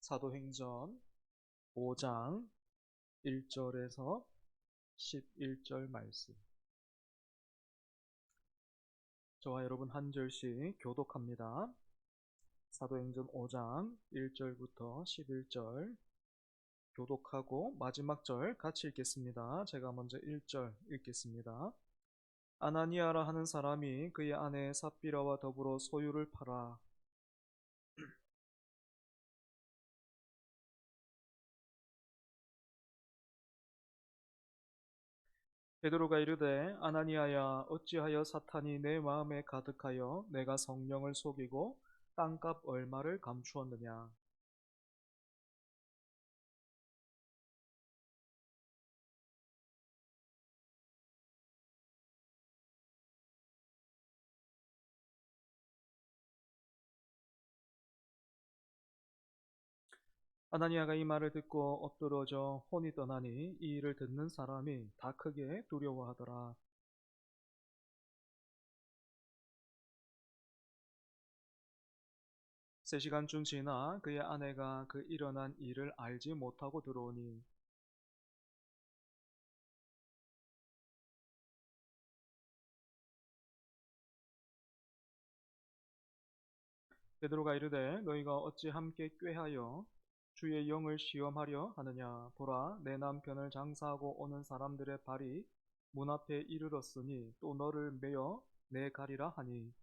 사도행전 5장 1절에서 11절 말씀. 저와 여러분 한 절씩 교독합니다. 사도행전 5장 1절부터 11절 교독하고 마지막 절 같이 읽겠습니다. 제가 먼저 1절 읽겠습니다. 아나니아라 하는 사람이 그의 아내 삽비라와 더불어 소유를 팔아 베드로가 이르되 아나니아야 어찌하여 사탄이 내 마음에 가득하여 내가 성령을 속이고 땅값 얼마를 감추었느냐. 아나니아가 이 말을 듣고 엎드러져 혼이 떠나니 이 일을 듣는 사람이 다 크게 두려워하더라. 세 시간쯤 지나 그의 아내가 그 일어난 일을 알지 못하고 들어오니 베드로가 이르되 너희가 어찌 함께 꾀하여 주의 영을 시험하려 하느냐. 보라, 내 남편을 장사하고 오는 사람들의 발이 문 앞에 이르렀으니 또 너를 메어 내 가리라 하니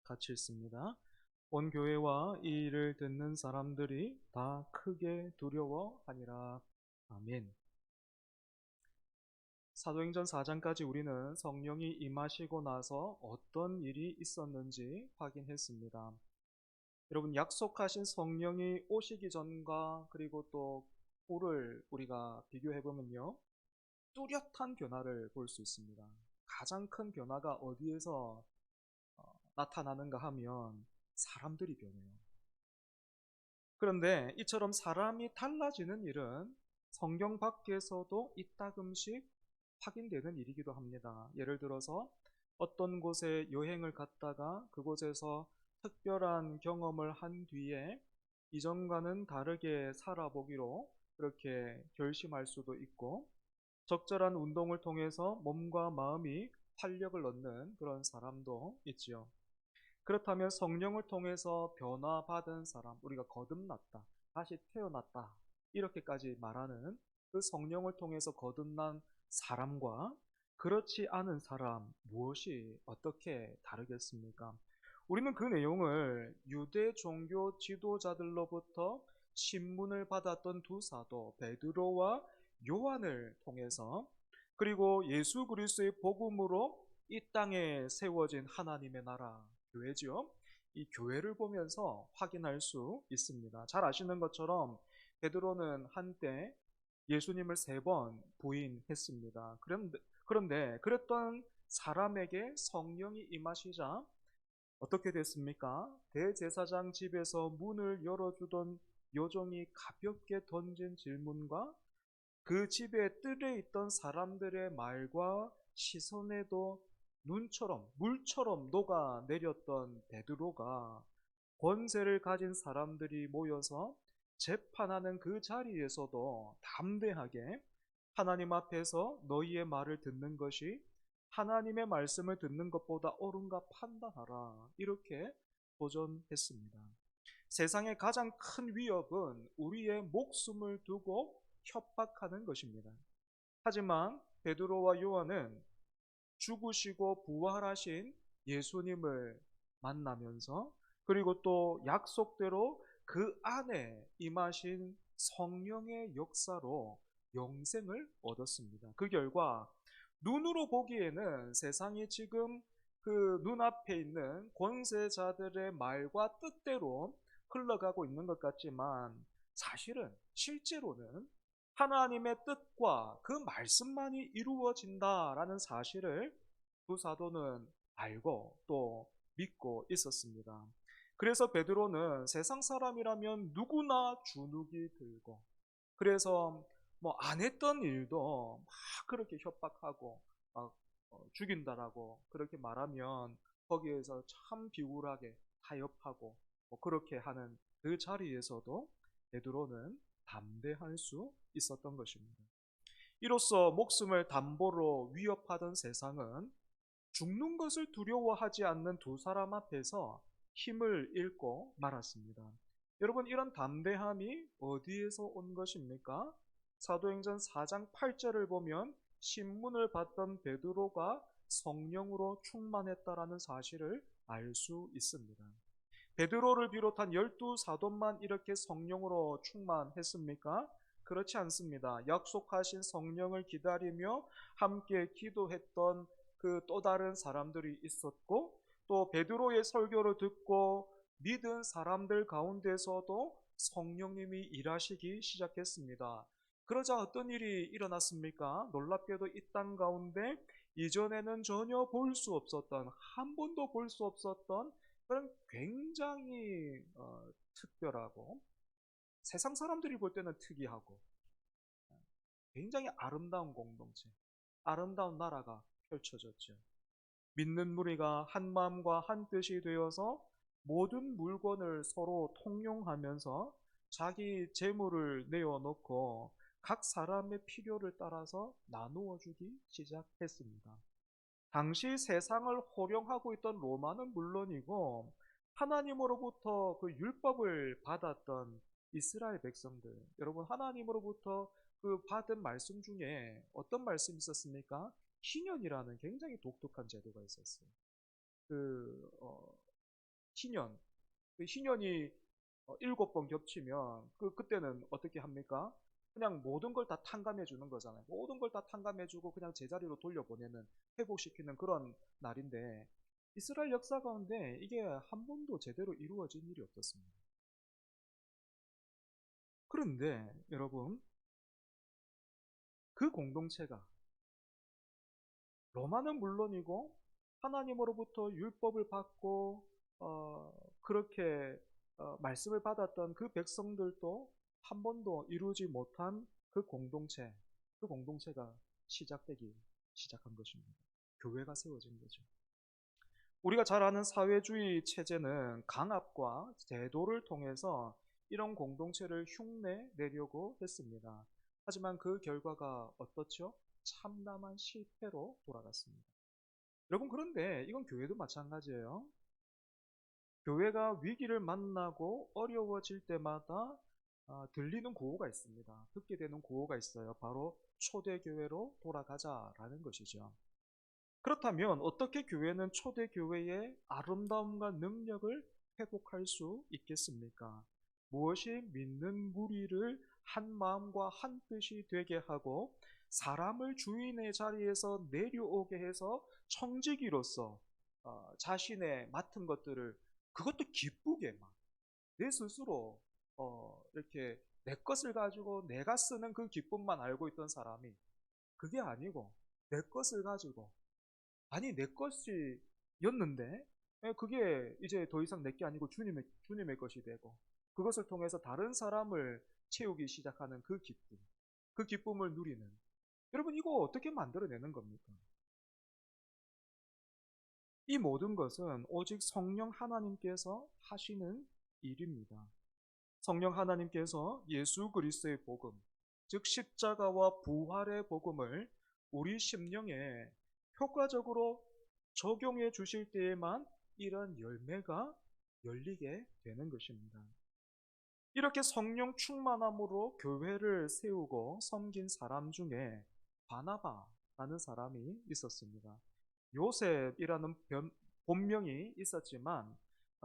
같이 읽습니다. 온 교회와 이 일을 듣는 사람들이 다 크게 두려워하니라. 아멘. 사도행전 4장까지 우리는 성령이 임하시고 나서 어떤 일이 있었는지 확인했습니다. 여러분, 약속하신 성령이 오시기 전과 그리고 또 후를 우리가 비교해 보면요, 뚜렷한 변화를 볼 수 있습니다. 가장 큰 변화가 어디에서 나타나는가 하면 사람들이 변해요. 그런데 이처럼 사람이 달라지는 일은 성경 밖에서도 이따금씩 확인되는 일이기도 합니다. 예를 들어서 어떤 곳에 여행을 갔다가 그곳에서 특별한 경험을 한 뒤에 이전과는 다르게 살아보기로 그렇게 결심할 수도 있고, 적절한 운동을 통해서 몸과 마음이 활력을 얻는 그런 사람도 있지요. 그렇다면 성령을 통해서 변화받은 사람, 우리가 거듭났다, 다시 태어났다, 이렇게까지 말하는 그 성령을 통해서 거듭난 사람과 그렇지 않은 사람, 무엇이 어떻게 다르겠습니까? 우리는 그 내용을 유대 종교 지도자들로부터 신문을 받았던 두 사도 베드로와 요한을 통해서, 그리고 예수 그리스도의 복음으로 이 땅에 세워진 하나님의 나라 교회죠. 이 교회를 보면서 확인할 수 있습니다. 잘 아시는 것처럼 베드로는 한때 예수님을 3번 부인했습니다. 그런데 그랬던 사람에게 성령이 임하시자 어떻게 됐습니까? 대제사장 집에서 문을 열어주던 요정이 가볍게 던진 질문과 그 집에 뜰에 있던 사람들의 말과 시선에도 눈처럼 물처럼 녹아내렸던 베드로가 권세를 가진 사람들이 모여서 재판하는 그 자리에서도 담대하게 하나님 앞에서 너희의 말을 듣는 것이 하나님의 말씀을 듣는 것보다 옳은가 판단하라, 이렇게 도전했습니다. 세상의 가장 큰 위협은 우리의 목숨을 두고 협박하는 것입니다. 하지만 베드로와 요한은 죽으시고 부활하신 예수님을 만나면서, 그리고 또 약속대로 그 안에 임하신 성령의 역사로 영생을 얻었습니다. 그 결과 눈으로 보기에는 세상이 지금 그 눈앞에 있는 권세자들의 말과 뜻대로 흘러가고 있는 것 같지만, 사실은 실제로는 하나님의 뜻과 그 말씀만이 이루어진다라는 사실을 두 사도는 알고 또 믿고 있었습니다. 그래서 베드로는 세상 사람이라면 누구나 주눅이 들고, 그래서 뭐 안 했던 일도 막 그렇게 협박하고 막 죽인다라고 그렇게 말하면 거기에서 참 비굴하게 타협하고 뭐 그렇게 하는 그 자리에서도 베드로는 담대할 수 있었던 것입니다. 이로써 목숨을 담보로 위협하던 세상은 죽는 것을 두려워하지 않는 두 사람 앞에서 힘을 잃고 말았습니다. 여러분, 이런 담대함이 어디에서 온 것입니까? 사도행전 4장 8절을 보면 신문을 받던 베드로가 성령으로 충만했다라는 사실을 알 수 있습니다. 베드로를 비롯한 12사도만 이렇게 성령으로 충만했습니까? 그렇지 않습니다. 약속하신 성령을 기다리며 함께 기도했던 그 또 다른 사람들이 있었고, 또 베드로의 설교를 듣고 믿은 사람들 가운데서도 성령님이 일하시기 시작했습니다. 그러자 어떤 일이 일어났습니까? 놀랍게도 이 땅 가운데 이전에는 전혀 볼 수 없었던, 한 번도 볼 수 없었던 그런 굉장히 특별하고 세상 사람들이 볼 때는 특이하고 굉장히 아름다운 공동체, 아름다운 나라가 펼쳐졌죠. 믿는 무리가 한 마음과 한 뜻이 되어서 모든 물건을 서로 통용하면서 자기 재물을 내어놓고 각 사람의 필요를 따라서 나누어 주기 시작했습니다. 당시 세상을 호령하고 있던 로마는 물론이고 하나님으로부터 그 율법을 받았던 이스라엘 백성들, 여러분, 하나님으로부터 그 받은 말씀 중에 어떤 말씀이 있었습니까? 희년이라는 굉장히 독특한 제도가 있었어요. 그 희년, 그 희년이 7번 겹치면 그때는 어떻게 합니까? 그냥 모든 걸 다 탕감해 주는 거잖아요. 모든 걸 다 탕감해 주고 그냥 제자리로 돌려보내는, 회복시키는 그런 날인데, 이스라엘 역사 가운데 이게 한 번도 제대로 이루어진 일이 없었습니다. 그런데 여러분, 그 공동체가 로마는 물론이고 하나님으로부터 율법을 받고 그렇게 말씀을 받았던 그 백성들도 한 번도 이루지 못한 그 공동체가 시작되기 시작한 것입니다. 교회가 세워진 거죠. 우리가 잘 아는 사회주의 체제는 강압과 제도를 통해서 이런 공동체를 흉내 내려고 했습니다. 하지만 그 결과가 어떻죠? 참담한 실패로 돌아갔습니다. 여러분, 그런데 이건 교회도 마찬가지예요. 교회가 위기를 만나고 어려워질 때마다 들리는 구호가 있습니다. 듣게 되는 구호가 있어요. 바로 초대교회로 돌아가자라는 것이죠. 그렇다면 어떻게 교회는 초대교회의 아름다움과 능력을 회복할 수 있겠습니까? 무엇이 믿는 무리를 한 마음과 한 뜻이 되게 하고 사람을 주인의 자리에서 내려오게 해서 청지기로서 자신의 맡은 것들을, 그것도 기쁘게 막 내 스스로 이렇게 내 것을 가지고 내가 쓰는 그 기쁨만 알고 있던 사람이 그게 아니고 내 것을 가지고, 아니 내 것이었는데 그게 이제 더 이상 내 게 아니고 주님의 것이 되고 그것을 통해서 다른 사람을 채우기 시작하는 그 기쁨, 그 기쁨을 누리는, 여러분, 이거 어떻게 만들어내는 겁니까? 이 모든 것은 오직 성령 하나님께서 하시는 일입니다. 성령 하나님께서 예수 그리스도의 복음, 즉 십자가와 부활의 복음을 우리 심령에 효과적으로 적용해 주실 때에만 이런 열매가 열리게 되는 것입니다. 이렇게 성령 충만함으로 교회를 세우고 섬긴 사람 중에 바나바라는 사람이 있었습니다. 요셉이라는 본명이 있었지만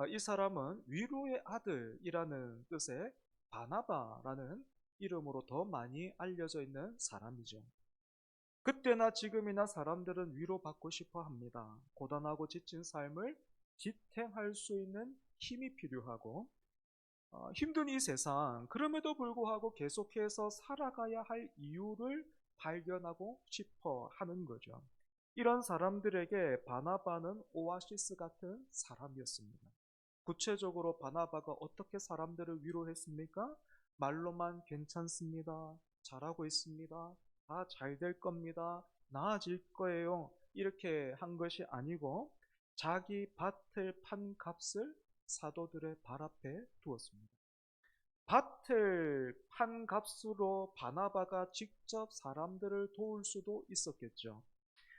이 사람은 위로의 아들이라는 뜻의 바나바라는 이름으로 더 많이 알려져 있는 사람이죠. 그때나 지금이나 사람들은 위로받고 싶어 합니다. 고단하고 지친 삶을 지탱할 수 있는 힘이 필요하고 힘든 이 세상, 그럼에도 불구하고 계속해서 살아가야 할 이유를 발견하고 싶어 하는 거죠. 이런 사람들에게 바나바는 오아시스 같은 사람이었습니다. 구체적으로 바나바가 어떻게 사람들을 위로했습니까? 말로만 괜찮습니다, 잘하고 있습니다. 다 잘 될 겁니다. 나아질 거예요. 이렇게 한 것이 아니고 자기 밭을 판 값을 사도들의 발 앞에 두었습니다. 밭을 판 값으로 바나바가 직접 사람들을 도울 수도 있었겠죠.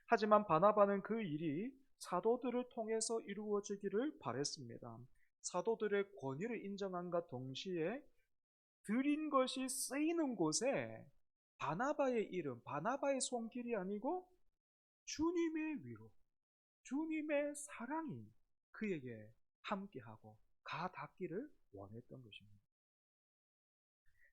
하지만 바나바는 그 일이 사도들을 통해서 이루어지기를 바랬습니다. 사도들의 권위를 인정함과 동시에 드린 것이 쓰이는 곳에 바나바의 이름, 바나바의 손길이 아니고 주님의 위로, 주님의 사랑이 그에게 함께하고 가 닿기를 원했던 것입니다.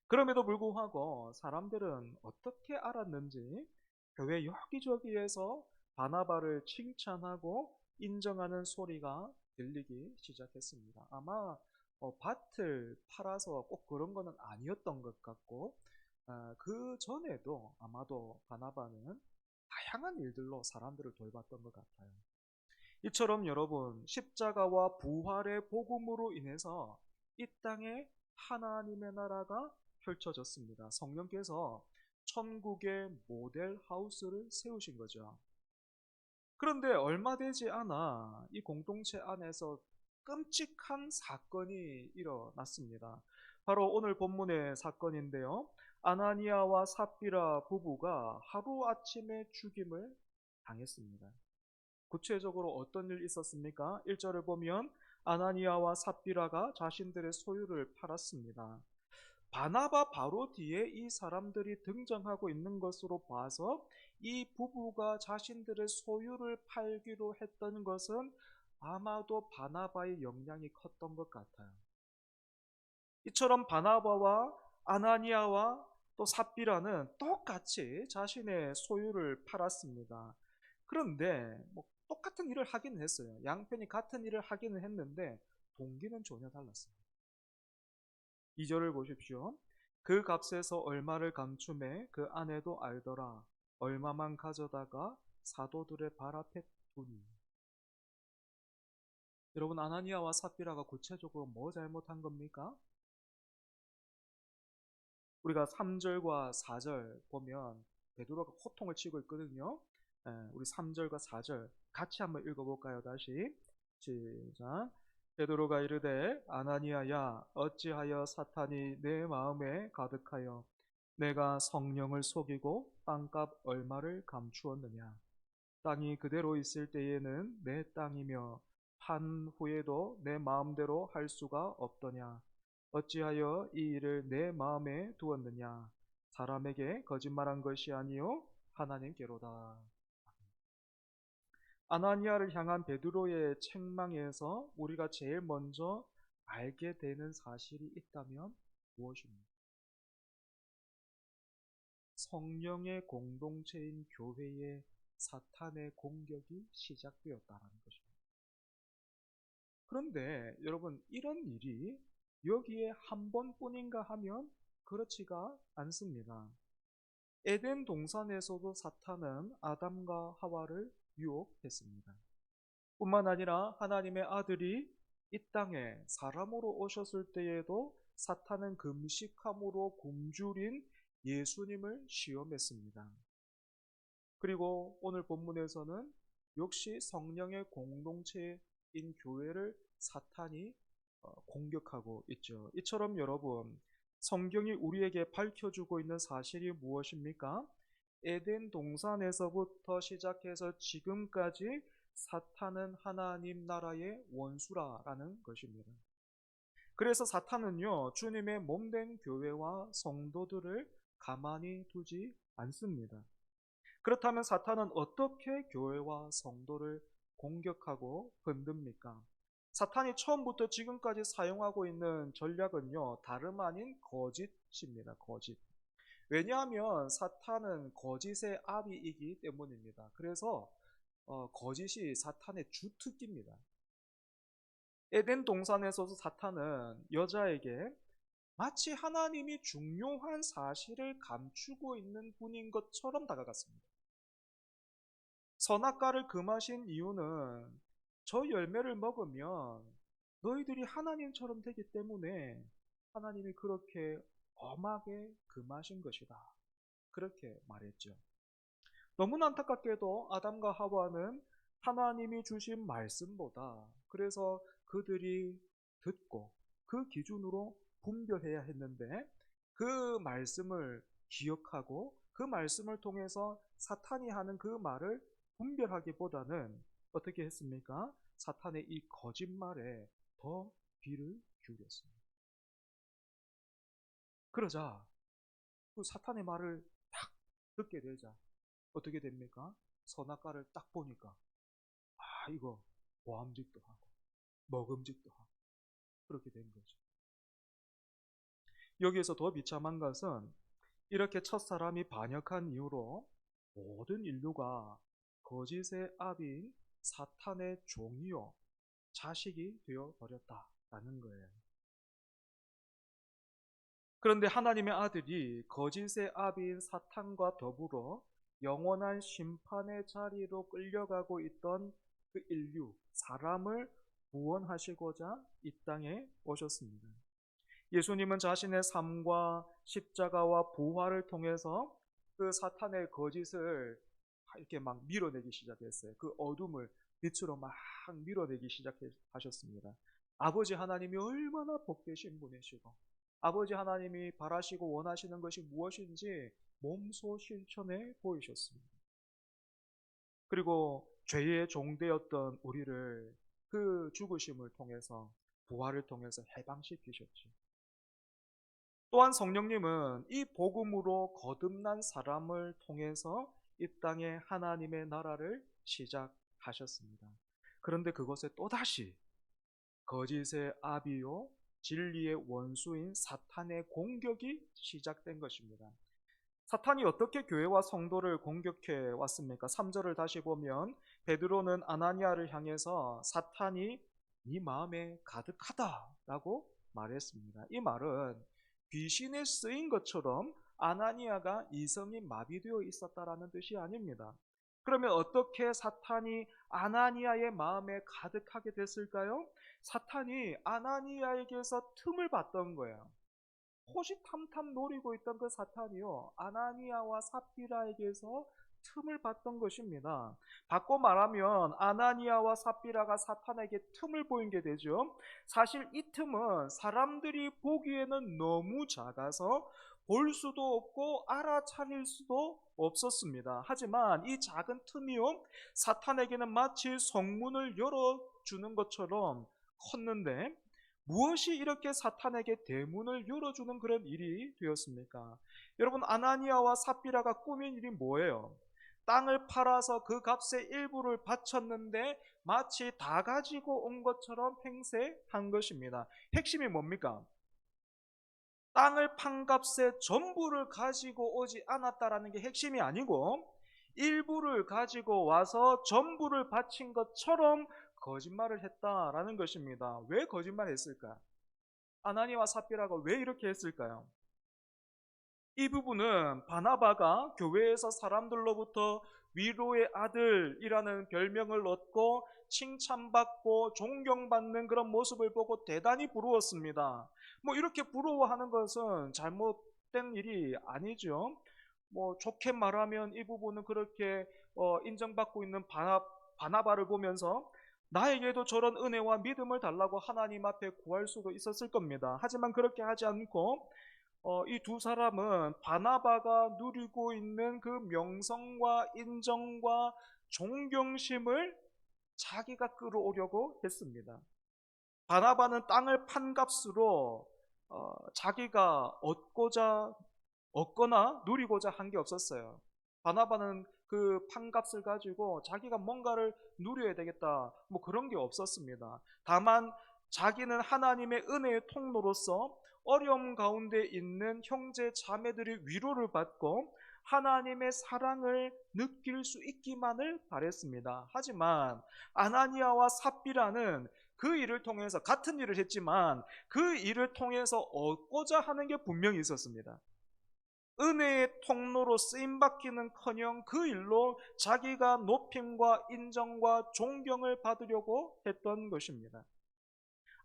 그럼에도 불구하고 사람들은 어떻게 알았는지 교회 여기저기에서 바나바를 칭찬하고 인정하는 소리가 들리기 시작했습니다. 아마 밭을 팔아서 꼭 그런 거는 아니었던 것 같고 그 전에도 아마도 바나바는 다양한 일들로 사람들을 돌봤던 것 같아요. 이처럼 여러분, 십자가와 부활의 복음으로 인해서 이 땅에 하나님의 나라가 펼쳐졌습니다. 성령께서 천국의 모델 하우스를 세우신 거죠. 그런데 얼마 되지 않아 이 공동체 안에서 끔찍한 사건이 일어났습니다. 바로 오늘 본문의 사건인데요. 아나니아와 삽비라 부부가 하루아침에 죽임을 당했습니다. 구체적으로 어떤 일이 있었습니까? 1절을 보면 아나니아와 삽비라가 자신들의 소유를 팔았습니다. 바나바 바로 뒤에 이 사람들이 등장하고 있는 것으로 봐서 이 부부가 자신들의 소유를 팔기로 했던 것은 아마도 바나바의 역량이 컸던 것 같아요. 이처럼 바나바와 아나니아와 또 삽비라는 똑같이 자신의 소유를 팔았습니다. 그런데 똑같은 일을 하기는 했어요. 양편이 같은 일을 하기는 했는데 동기는 전혀 달랐습니다. 2절을 보십시오. 그 값에서 얼마를 감춤해 그 아내도 알더라. 얼마만 가져다가 사도들의 발 앞에 두니. 여러분, 아나니아와 삽비라가 구체적으로 뭐 잘못한 겁니까? 우리가 3절과 4절 보면 베드로가 호통을 치고 있거든요. 우리 3절과 4절 같이 한번 읽어볼까요? 다시 시작. 베드로가 이르되 아나니아야 어찌하여 사탄이 내 마음에 가득하여 내가 성령을 속이고 땅값 얼마를 감추었느냐. 땅이 그대로 있을 때에는 내 땅이며 판 후에도 내 마음대로 할 수가 없더냐. 어찌하여 이 일을 내 마음에 두었느냐. 사람에게 거짓말한 것이 아니요 하나님께로다. 아나니아를 향한 베드로의 책망에서 우리가 제일 먼저 알게 되는 사실이 있다면 무엇입니까? 성령의 공동체인 교회에 사탄의 공격이 시작되었다는 것입니다. 그런데 여러분, 이런 일이 여기에 한 번뿐인가 하면 그렇지가 않습니다. 에덴 동산에서도 사탄은 아담과 하와를 유혹했습니다. 뿐만 아니라 하나님의 아들이 이 땅에 사람으로 오셨을 때에도 사탄은 금식함으로 굶주린 예수님을 시험했습니다. 그리고 오늘 본문에서는 역시 성령의 공동체인 교회를 사탄이 공격하고 있죠. 이처럼 여러분, 성경이 우리에게 밝혀주고 있는 사실이 무엇입니까? 에덴 동산에서부터 시작해서 지금까지 사탄은 하나님 나라의 원수라는 것입니다. 그래서 사탄은요, 주님의 몸된 교회와 성도들을 가만히 두지 않습니다. 그렇다면 사탄은 어떻게 교회와 성도를 공격하고 흔듭니까? 사탄이 처음부터 지금까지 사용하고 있는 전략은요, 다름 아닌 거짓입니다. 거짓. 왜냐하면 사탄은 거짓의 아비이기 때문입니다. 그래서 거짓이 사탄의 주특기입니다. 에덴 동산에서도 사탄은 여자에게 마치 하나님이 중요한 사실을 감추고 있는 분인 것처럼 다가갔습니다. 선악과를 금하신 이유는 저 열매를 먹으면 너희들이 하나님처럼 되기 때문에 하나님이 그렇게 엄하게 금하신 것이다. 그렇게 말했죠. 너무나 안타깝게도 아담과 하와는 하나님이 주신 말씀보다 그래서 그들이 듣고 그 기준으로 분별해야 했는데 그 말씀을 기억하고 그 말씀을 통해서 사탄이 하는 그 말을 분별하기보다는 어떻게 했습니까? 사탄의 이 거짓말에 더 귀를 기울였습니다. 그러자 그 사탄의 말을 딱 듣게 되자 어떻게 됩니까? 선악과를 딱 보니까 이거 보암직도 하고 먹음직도 하고 그렇게 된 거죠. 여기에서 더 비참한 것은 이렇게 첫사람이 반역한 이후로 모든 인류가 거짓의 아비인 사탄의 종이요 자식이 되어 버렸다라는 거예요. 그런데 하나님의 아들이 거짓의 아비인 사탄과 더불어 영원한 심판의 자리로 끌려가고 있던 그 인류, 사람을 구원하시고자 이 땅에 오셨습니다. 예수님은 자신의 삶과 십자가와 부활을 통해서 그 사탄의 거짓을 이렇게 막 밀어내기 시작했어요. 그 어둠을 빛으로 막 밀어내기 시작하셨습니다. 아버지 하나님이 얼마나 복되신 분이시고 아버지 하나님이 바라시고 원하시는 것이 무엇인지 몸소 실천해 보이셨습니다. 그리고 죄의 종되었던 우리를 그 죽으심을 통해서 부활을 통해서 해방시키셨죠. 또한 성령님은 이 복음으로 거듭난 사람을 통해서 이 땅에 하나님의 나라를 시작하셨습니다. 그런데 그것에 또다시 거짓의 아비요 진리의 원수인 사탄의 공격이 시작된 것입니다. 사탄이 어떻게 교회와 성도를 공격해 왔습니까? 3절을 다시 보면 베드로는 아나니아를 향해서 사탄이 네 마음에 가득하다라고 말했습니다. 이 말은 귀신에 쓰인 것처럼 아나니아가 이성이 마비되어 있었다라는 뜻이 아닙니다. 그러면 어떻게 사탄이 아나니아의 마음에 가득하게 됐을까요? 사탄이 아나니아에게서 틈을 봤던 거예요. 호시탐탐 노리고 있던 그 사탄이요, 아나니아와 삽비라에게서 틈을 봤던 것입니다. 바꿔 말하면 아나니아와 삽비라가 사탄에게 틈을 보인 게 되죠. 사실 이 틈은 사람들이 보기에는 너무 작아서 볼 수도 없고 알아차릴 수도 없었습니다. 하지만 이 작은 틈이요, 사탄에게는 마치 성문을 열어주는 것처럼 컸는데 무엇이 이렇게 사탄에게 대문을 열어주는 그런 일이 되었습니까? 여러분, 아나니아와 삽비라가 꾸민 일이 뭐예요? 땅을 팔아서 그 값의 일부를 바쳤는데 마치 다 가지고 온 것처럼 행세한 것입니다. 핵심이 뭡니까? 땅을 판 값의 전부를 가지고 오지 않았다라는 게 핵심이 아니고 일부를 가지고 와서 전부를 바친 것처럼 거짓말을 했다라는 것입니다. 왜 거짓말을 했을까? 아나니아와 삽비라가 왜 이렇게 했을까요? 이 부분은 바나바가 교회에서 사람들로부터 위로의 아들이라는 별명을 얻고 칭찬받고 존경받는 그런 모습을 보고 대단히 부러웠습니다. 이렇게 부러워하는 것은 잘못된 일이 아니죠. 좋게 말하면 이 부분은 그렇게 인정받고 있는 바나바를 보면서 나에게도 저런 은혜와 믿음을 달라고 하나님 앞에 구할 수도 있었을 겁니다. 하지만 그렇게 하지 않고 이 두 사람은 바나바가 누리고 있는 그 명성과 인정과 존경심을 자기가 끌어오려고 했습니다. 바나바는 땅을 판 값으로 자기가 얻거나 누리고자 한 게 없었어요. 바나바는 그 판값을 가지고 자기가 뭔가를 누려야 되겠다 그런 게 없었습니다. 다만 자기는 하나님의 은혜의 통로로서 어려움 가운데 있는 형제 자매들의 위로를 받고 하나님의 사랑을 느낄 수 있기만을 바랬습니다. 하지만 아나니아와 삽비라는 그 일을 통해서 같은 일을 했지만 그 일을 통해서 얻고자 하는 게 분명히 있었습니다. 은혜의 통로로 쓰임받기는커녕 그 일로 자기가 높임과 인정과 존경을 받으려고 했던 것입니다.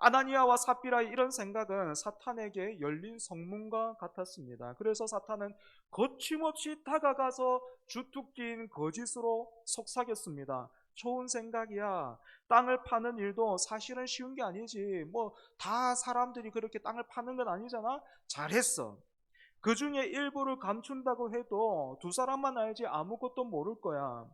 아나니아와 삽비라의 이런 생각은 사탄에게 열린 성문과 같았습니다. 그래서 사탄은 거침없이 다가가서 주특기인 거짓으로 속삭였습니다. 좋은 생각이야. 땅을 파는 일도 사실은 쉬운 게 아니지. 뭐 다 사람들이 그렇게 땅을 파는 건 아니잖아. 잘했어. 그 중에 일부를 감춘다고 해도 두 사람만 알지 아무것도 모를 거야.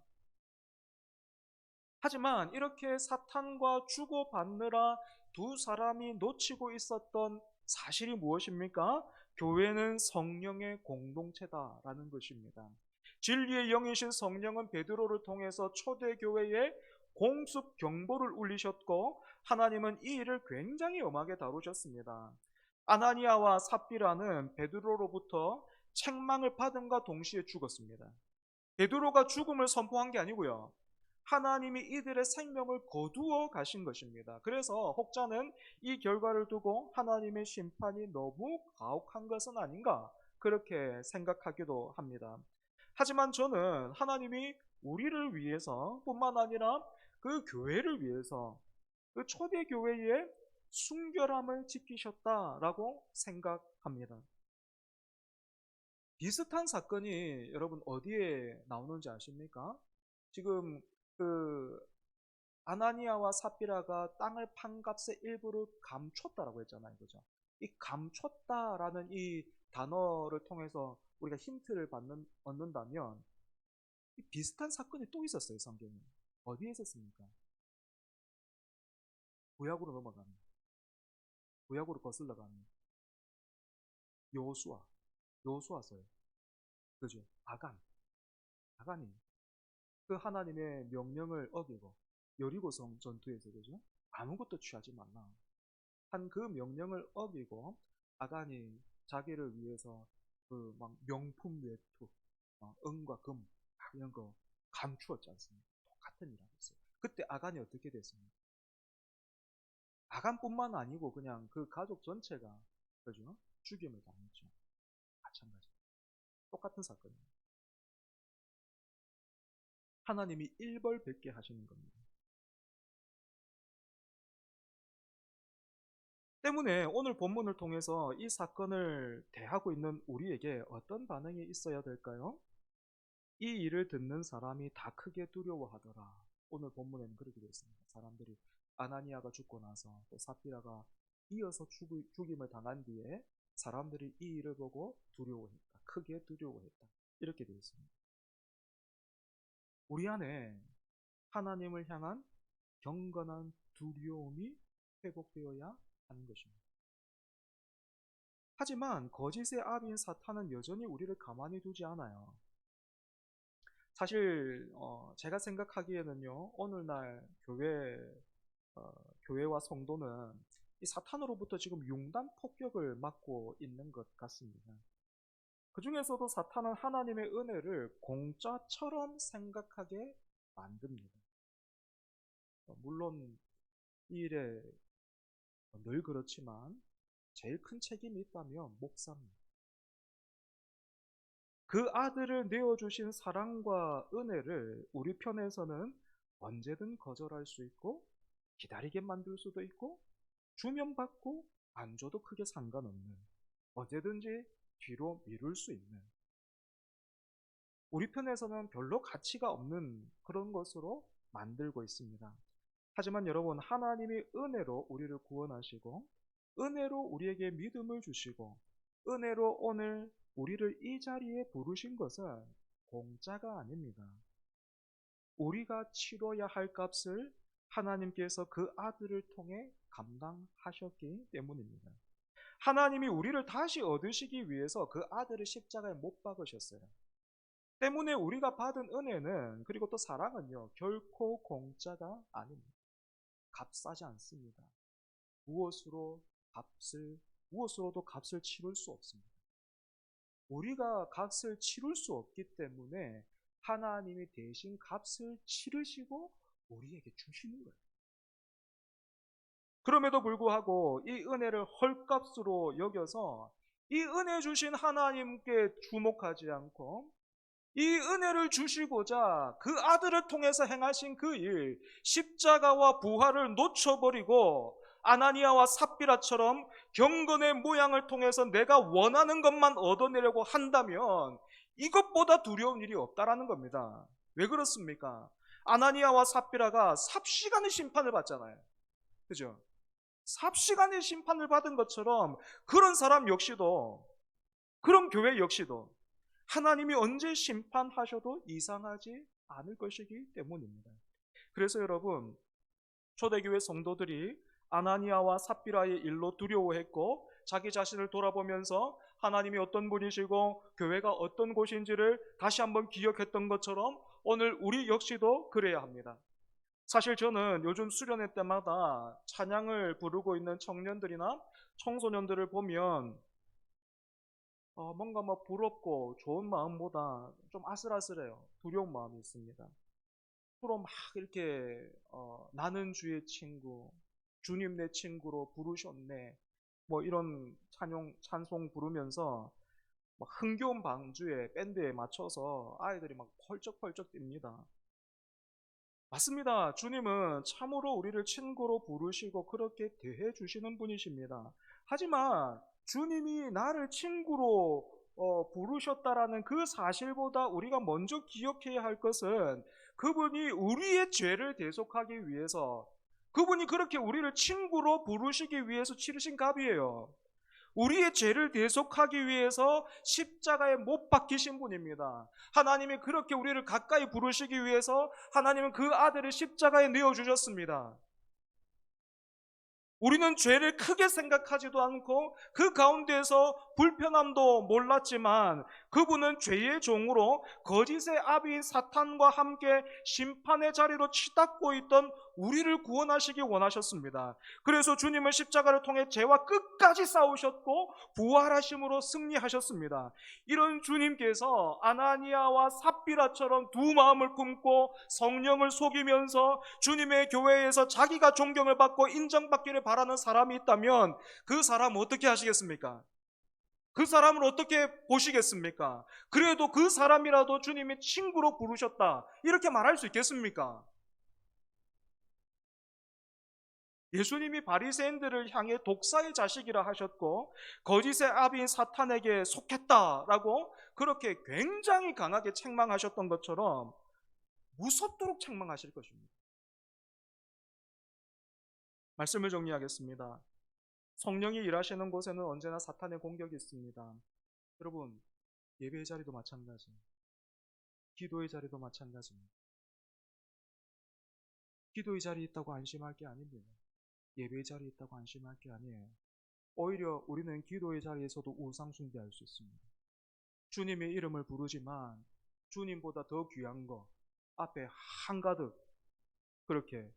하지만 이렇게 사탄과 주고받느라 두 사람이 놓치고 있었던 사실이 무엇입니까? 교회는 성령의 공동체다라는 것입니다. 진리의 영이신 성령은 베드로를 통해서 초대교회에 공습 경보를 울리셨고, 하나님은 이 일을 굉장히 엄하게 다루셨습니다. 아나니아와 삽비라는 베드로로부터 책망을 받은과 동시에 죽었습니다. 베드로가 죽음을 선포한 게 아니고요, 하나님이 이들의 생명을 거두어 가신 것입니다. 그래서 혹자는 이 결과를 두고 하나님의 심판이 너무 가혹한 것은 아닌가, 그렇게 생각하기도 합니다. 하지만 저는 하나님이 우리를 위해서 뿐만 아니라 그 교회를 위해서 그 초대교회의 순결함을 지키셨다라고 생각합니다. 비슷한 사건이 여러분 어디에 나오는지 아십니까? 지금 그 아나니아와 삽비라가 땅을 판 값의 일부를 감췄다라고 했잖아요. 그죠? 이 감췄다라는 이 단어를 통해서 우리가 힌트를 얻는다면, 이 비슷한 사건이 또 있었어요, 성경에. 어디에 있었습니까? 구약으로 넘어가는, 구약으로 거슬러 가는 여호수아서요. 그죠? 아간이 그 하나님의 명령을 어기고 여리고성 전투에서, 그죠? 아무것도 취하지 말라 한 그 명령을 어기고 아간이 자기를 위해서 그 막 명품 외투, 은과 금 이런 거 감추었지 않습니까? 똑같은 일을 했어요. 그때 아간이 어떻게 됐습니까? 아간뿐만 아니고 그냥 그 가족 전체가, 그죠? 죽임을 당했죠. 마찬가지. 똑같은 사건입니다. 하나님이 일벌백계 하시는 겁니다. 때문에 오늘 본문을 통해서 이 사건을 대하고 있는 우리에게 어떤 반응이 있어야 될까요? 이 일을 듣는 사람이 다 크게 두려워하더라. 오늘 본문에는 그렇게 되어 있습니다. 사람들이 아나니아가 죽고 나서 또 삽비라가 이어서 죽임을 당한 뒤에 사람들이 이 일을 보고 두려워했다. 크게 두려워했다. 이렇게 되어 있습니다. 우리 안에 하나님을 향한 경건한 두려움이 회복되어야 하는 것입니다. 하지만 거짓의 아비인 사탄은 여전히 우리를 가만히 두지 않아요. 사실 제가 생각하기에는요, 오늘날 교회와 성도는 이 사탄으로부터 지금 융단 폭격을 맞고 있는 것 같습니다. 그 중에서도 사탄은 하나님의 은혜를 공짜처럼 생각하게 만듭니다. 물론 이 일에 늘 그렇지만 제일 큰 책임이 있다면 목사입니다. 그 아들을 내어주신 사랑과 은혜를 우리 편에서는 언제든 거절할 수 있고, 기다리게 만들 수도 있고, 주면 받고 안 줘도 크게 상관없는, 언제든지 뒤로 미룰 수 있는, 우리 편에서는 별로 가치가 없는 그런 것으로 만들고 있습니다. 하지만 여러분, 하나님이 은혜로 우리를 구원하시고 은혜로 우리에게 믿음을 주시고 은혜로 오늘 우리를 이 자리에 부르신 것은 공짜가 아닙니다. 우리가 치러야 할 값을 하나님께서 그 아들을 통해 감당하셨기 때문입니다. 하나님이 우리를 다시 얻으시기 위해서 그 아들을 십자가에 못 박으셨어요. 때문에 우리가 받은 은혜는, 그리고 또 사랑은요, 결코 공짜가 아닙니다. 값싸지 않습니다. 무엇으로도 값을 치를 수 없습니다. 우리가 값을 치를 수 없기 때문에 하나님이 대신 값을 치르시고 우리에게 주시는 거예요. 그럼에도 불구하고 이 은혜를 헐값으로 여겨서 이 은혜 주신 하나님께 주목하지 않고 이 은혜를 주시고자 그 아들을 통해서 행하신 그 일, 십자가와 부활을 놓쳐버리고 아나니아와 삽비라처럼 경건의 모양을 통해서 내가 원하는 것만 얻어내려고 한다면 이것보다 두려운 일이 없다라는 겁니다. 왜 그렇습니까? 아나니아와 삽비라가 삽시간의 심판을 받잖아요. 그죠? 삽시간의 심판을 받은 것처럼 그런 사람 역시도, 그런 교회 역시도 하나님이 언제 심판하셔도 이상하지 않을 것이기 때문입니다. 그래서 여러분, 초대교회 성도들이 아나니아와 삽비라의 일로 두려워했고 자기 자신을 돌아보면서 하나님이 어떤 분이시고 교회가 어떤 곳인지를 다시 한번 기억했던 것처럼 오늘 우리 역시도 그래야 합니다. 사실 저는 요즘 수련회 때마다 찬양을 부르고 있는 청년들이나 청소년들을 보면 뭔가 부럽고 좋은 마음보다 좀 아슬아슬해요. 두려운 마음이 있습니다. 서로 막 이렇게 나는 주의 친구, 주님 내 친구로 부르셨네, 이런 찬송 부르면서 막 흥겨운 방주에 밴드에 맞춰서 아이들이 막 펄쩍펄쩍 뜁니다. 맞습니다. 주님은 참으로 우리를 친구로 부르시고 그렇게 대해 주시는 분이십니다. 하지만 주님이 나를 친구로 부르셨다라는 그 사실보다 우리가 먼저 기억해야 할 것은 그분이 우리의 죄를 대속하기 위해서, 그분이 그렇게 우리를 친구로 부르시기 위해서 치르신 값이에요. 우리의 죄를 대속하기 위해서 십자가에 못 박히신 분입니다. 하나님이 그렇게 우리를 가까이 부르시기 위해서 하나님은 그 아들을 십자가에 내어주셨습니다. 우리는 죄를 크게 생각하지도 않고 그 가운데에서 불편함도 몰랐지만 그분은 죄의 종으로 거짓의 아비인 사탄과 함께 심판의 자리로 치닫고 있던 우리를 구원하시기 원하셨습니다. 그래서 주님은 십자가를 통해 죄와 끝까지 싸우셨고 부활하심으로 승리하셨습니다. 이런 주님께서 아나니아와 삽비라처럼 두 마음을 품고 성령을 속이면서 주님의 교회에서 자기가 존경을 받고 인정받기를 바라는 사람이 있다면 그 사람은 어떻게 하시겠습니까? 그 사람을 어떻게 보시겠습니까? 그래도 그 사람이라도 주님의 친구로 부르셨다, 이렇게 말할 수 있겠습니까? 예수님이 바리새인들을 향해 독사의 자식이라 하셨고 거짓의 아비인 사탄에게 속했다라고 그렇게 굉장히 강하게 책망하셨던 것처럼 무섭도록 책망하실 것입니다. 말씀을 정리하겠습니다. 성령이 일하시는 곳에는 언제나 사탄의 공격이 있습니다. 여러분, 예배의 자리도 마찬가지, 기도의 자리도 마찬가지입니다. 기도의 자리에 있다고 안심할 게 아닙니다. 예배의 자리에 있다고 안심할 게 아니에요. 오히려 우리는 기도의 자리에서도 우상 숭배할 수 있습니다. 주님의 이름을 부르지만 주님보다 더 귀한 거 앞에 한가득 그렇게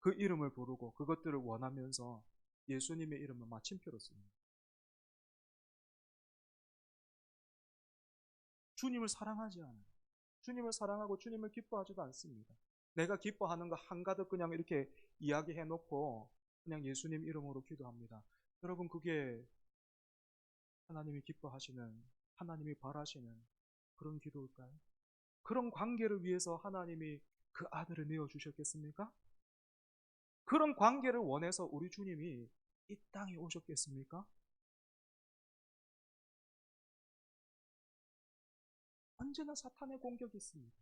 그 이름을 부르고 그것들을 원하면서 예수님의 이름을 마침표로 씁니다. 주님을 사랑하지 않아요. 주님을 사랑하고 주님을 기뻐하지도 않습니다. 내가 기뻐하는 거 한가득 그냥 이렇게 이야기해 놓고 그냥 예수님 이름으로 기도합니다. 여러분, 그게 하나님이 기뻐하시는, 하나님이 바라시는 그런 기도일까요? 그런 관계를 위해서 하나님이 그 아들을 내어주셨겠습니까? 그런 관계를 원해서 우리 주님이 이 땅에 오셨겠습니까? 언제나 사탄의 공격이 있습니다.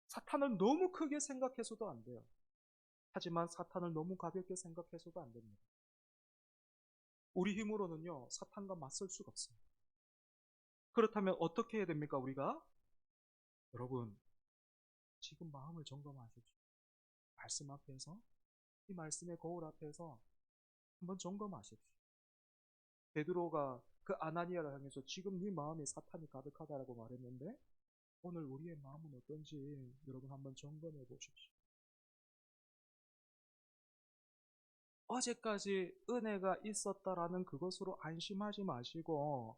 사탄을 너무 크게 생각해서도 안 돼요. 하지만 사탄을 너무 가볍게 생각해서도 안 됩니다. 우리 힘으로는요, 사탄과 맞설 수가 없습니다. 그렇다면 어떻게 해야 됩니까, 우리가? 여러분, 지금 마음을 점검하십시오. 말씀 앞에서, 이 말씀의 거울 앞에서 한번 점검하십시오. 베드로가 그 아나니아를 향해서 지금 네 마음에 사탄이 가득하다라고 말했는데 오늘 우리의 마음은 어떤지 여러분 한번 점검해 보십시오. 어제까지 은혜가 있었다라는 그것으로 안심하지 마시고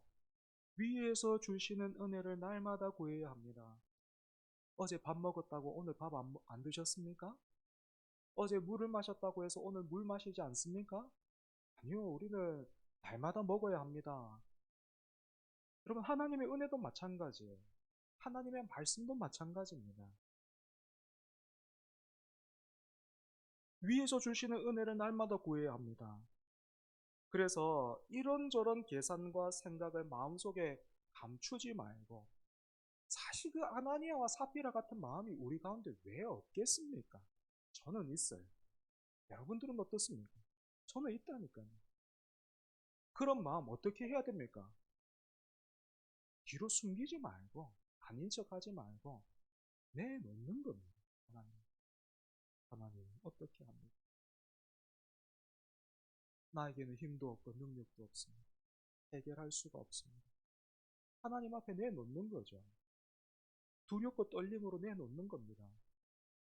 위에서 주시는 은혜를 날마다 구해야 합니다. 어제 밥 먹었다고 오늘 밥 안 드셨습니까? 어제 물을 마셨다고 해서 오늘 물 마시지 않습니까? 아니요, 우리는 날마다 먹어야 합니다. 여러분, 하나님의 은혜도 마찬가지예요. 하나님의 말씀도 마찬가지입니다. 위에서 주시는 은혜를 날마다 구해야 합니다. 그래서 이런저런 계산과 생각을 마음속에 감추지 말고, 사실 그 아나니아와 사피라 같은 마음이 우리 가운데 왜 없겠습니까? 저는 있어요. 여러분들은 어떻습니까? 저는 있다니까요. 그런 마음 어떻게 해야 됩니까? 뒤로 숨기지 말고, 아닌 척 하지 말고 내놓는 겁니다. 하나님 어떻게 합니까? 나에게는 힘도 없고 능력도 없습니다. 해결할 수가 없습니다. 하나님 앞에 내놓는 거죠. 두렵고 떨림으로 내놓는 겁니다.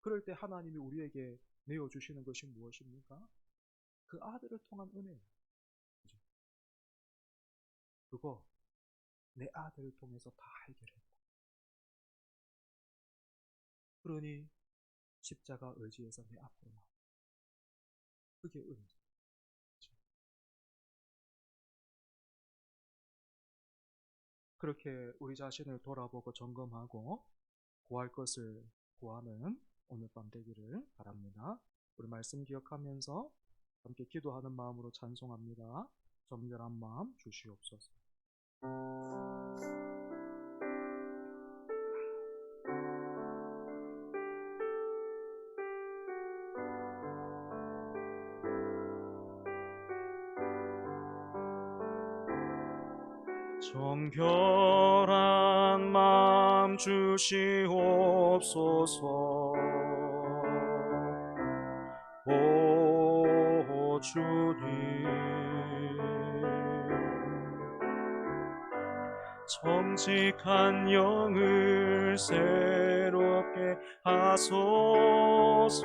그럴 때 하나님이 우리에게 내어주시는 것이 무엇입니까? 그 아들을 통한 은혜예요. 그죠? 그거 내 아들을 통해서 다 해결했다. 그러니 십자가 의지에서 내 앞으로 나와. 그게 은혜죠. 그죠? 그렇게 우리 자신을 돌아보고 점검하고 구할 것을 구하는 오늘 밤 되기를 바랍니다. 우리 말씀 기억하면서 함께 기도하는 마음으로 찬송합니다. 정결한 마음 주시옵소서. 정결한 마음 주시옵소서. 오 주님, 정직한 영을 새롭게 하소서.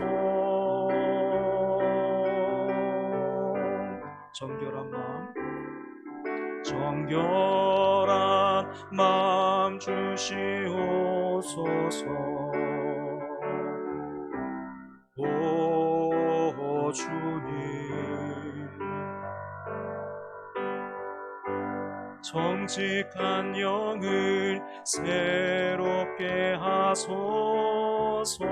정결한 마음 주시옵소서. 오 주님, 정직한 영을 새롭게 하소서.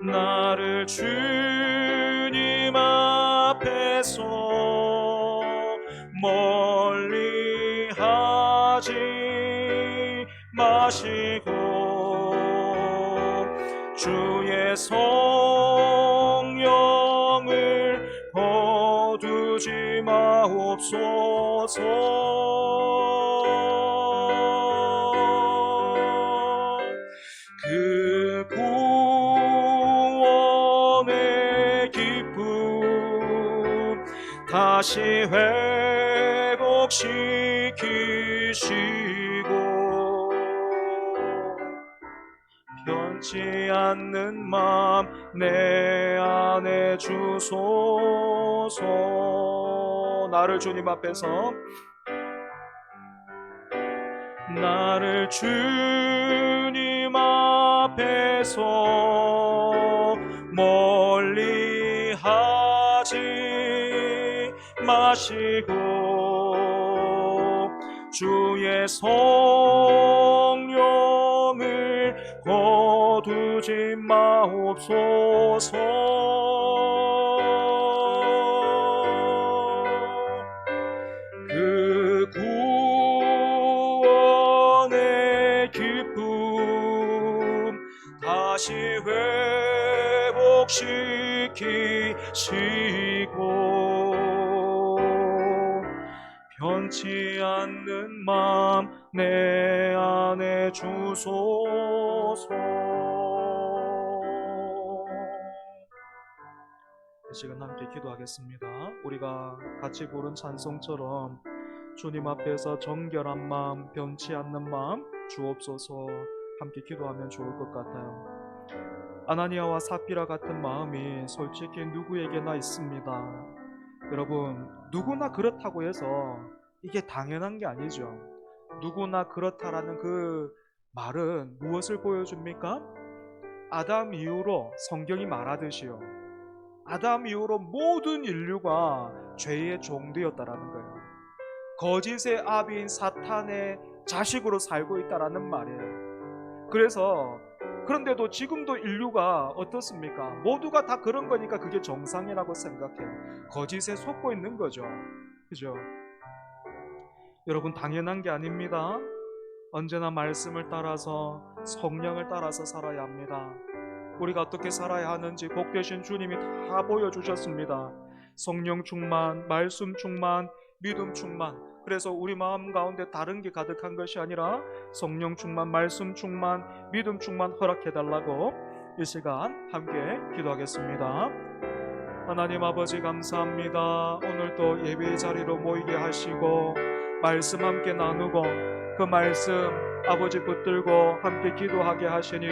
나를 주님 앞에서 멀리 하지 마시고 주의 성령을 거두지 마옵소서. 그 구원의 기쁨 다시 회복시키시고 변치 않는 마음 내 안에 주소서. 나를 주님 앞에서 멀리 하지 마시고 주의 성령을 거두지 마옵소서. 그 구원의 기쁨 다시 회복시키시고 변치 않는 마음 내 안에 주소서. 이 시간 함께 기도하겠습니다. 우리가 같이 부른 찬송처럼 주님 앞에서 정결한 마음, 변치 않는 마음 주옵소서 함께 기도하면 좋을 것 같아요. 아나니아와 사피라 같은 마음이 솔직히 누구에게나 있습니다. 여러분, 누구나 그렇다고 해서 이게 당연한 게 아니죠. 누구나 그렇다라는 그 말은 무엇을 보여줍니까? 아담 이후로 성경이 말하듯이요, 아담 이후로 모든 인류가 죄의 종되었다라는 거예요. 거짓의 아비인 사탄의 자식으로 살고 있다라는 말이에요. 그런데도 지금도 인류가 어떻습니까? 모두가 다 그런 거니까 그게 정상이라고 생각해요. 거짓에 속고 있는 거죠. 그죠? 여러분, 당연한 게 아닙니다. 언제나 말씀을 따라서, 성령을 따라서 살아야 합니다. 우리가 어떻게 살아야 하는지 복되신 주님이 다 보여주셨습니다. 성령 충만, 말씀 충만, 믿음 충만. 그래서 우리 마음 가운데 다른 게 가득한 것이 아니라 성령 충만, 말씀 충만, 믿음 충만 허락해달라고 이 시간 함께 기도하겠습니다. 하나님 아버지, 감사합니다. 오늘도 예배의 자리로 모이게 하시고 말씀 함께 나누고 그 말씀 아버지 붙들고 함께 기도하게 하시니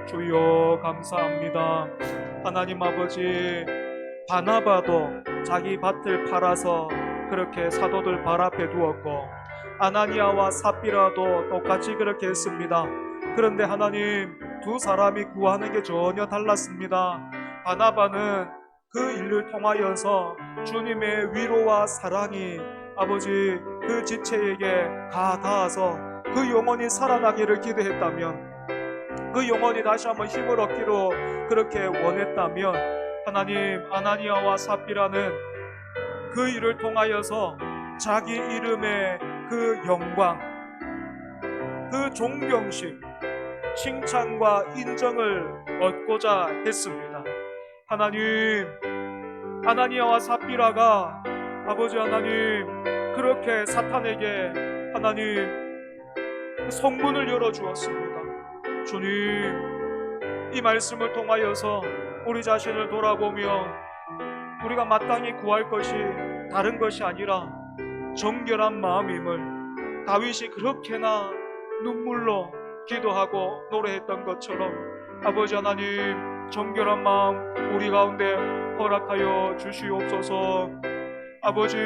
주여 감사합니다. 하나님 아버지, 바나바도 자기 밭을 팔아서 그렇게 사도들 발 앞에 두었고 아나니아와 삽비라도 똑같이 그렇게 했습니다. 그런데 하나님, 두 사람이 구하는 게 전혀 달랐습니다. 바나바는 그 일을 통하여서 주님의 위로와 사랑이 아버지 그 지체에게 다 닿아서 그 영혼이 살아나기를 기도했다면, 그 영혼이 다시 한번 힘을 얻기로 그렇게 원했다면, 하나님, 아나니아와 삽비라는 그 일을 통하여서 자기 이름의 그 영광, 그 존경심, 칭찬과 인정을 얻고자 했습니다. 하나님, 아나니아와 삽비라가 아버지 하나님 그렇게 사탄에게 하나님 성문을 열어주었습니다. 주님, 이 말씀을 통하여서 우리 자신을 돌아보며 우리가 마땅히 구할 것이 다른 것이 아니라 정결한 마음임을 다윗이 그렇게나 눈물로 기도하고 노래했던 것처럼 아버지 하나님, 정결한 마음 우리 가운데 허락하여 주시옵소서. 아버지,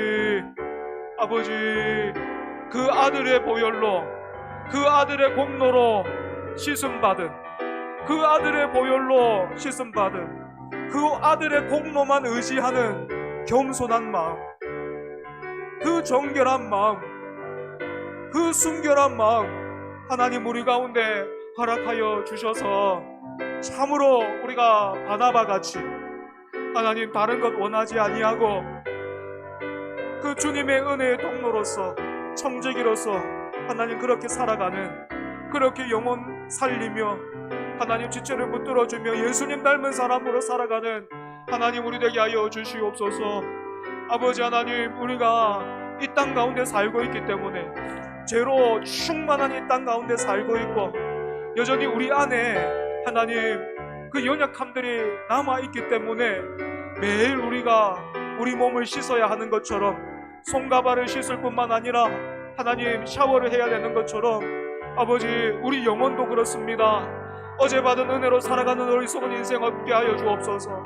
그 아들의 보혈로, 그 아들의 공로로 씻음받은, 그 아들의 보혈로 씻음받은, 그 아들의 공로만 의지하는 겸손한 마음, 그 정결한 마음, 그 순결한 마음 하나님 우리 가운데 허락하여 주셔서 참으로 우리가 바나바같이 하나님 다른 것 원하지 아니하고 그 주님의 은혜의 통로로서 청지기로서 하나님 그렇게 살아가는, 그렇게 영혼 살리며 하나님 지체를 붙들어주며 예수님 닮은 사람으로 살아가는 하나님 우리 되게 하여 주시옵소서. 아버지 하나님, 우리가 이 땅 가운데 살고 있기 때문에, 죄로 충만한 이 땅 가운데 살고 있고 여전히 우리 안에 하나님 그 연약함들이 남아있기 때문에 매일 우리가 우리 몸을 씻어야 하는 것처럼, 손과 발을 씻을 뿐만 아니라 하나님 샤워를 해야 되는 것처럼 아버지 우리 영혼도 그렇습니다. 어제 받은 은혜로 살아가는 어리석은 인생 없게 하여 주옵소서.